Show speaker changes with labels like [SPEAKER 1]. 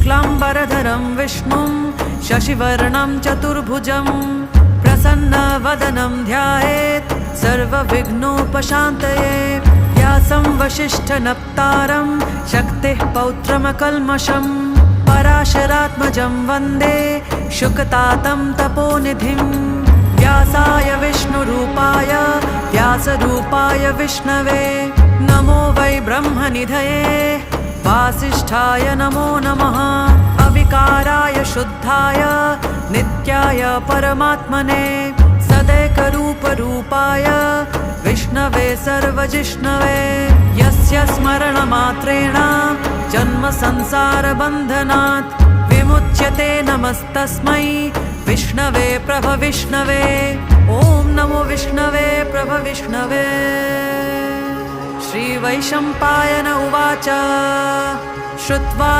[SPEAKER 1] शुक्लाम्बरधरं विष्णुं शशिवर्णं चतुर्भुजं प्रसन्नवदनं ध्यायेत् सर्वविघ्नोपशान्तये। व्यासं वसिष्ठनप्तारं शक्तिः पौत्रमकल्मषं पराशरात्मजं वन्दे शुकतातं तपोनिधिं। व्यासाय विष्णुरूपाय व्यासरूपाय विष्णवे नमो वै ब्रह्मनिधये वासिष्ठाय नमो नमः। अविकाराय शुद्धाय नित्याय परमात्मने सदैकरूपरूपाय विष्णवे सर्वजिष्णवे यस्य स्मरणमात्रेण जन्मसंसारबन्धनात् विमुच्यते। नमस्तस्मै विष्णवे प्रभविष्णवे। ॐ नमो विष्णवे प्रभविष्णवे। श्रीवैशम्पायन उवाच श्रुत्वा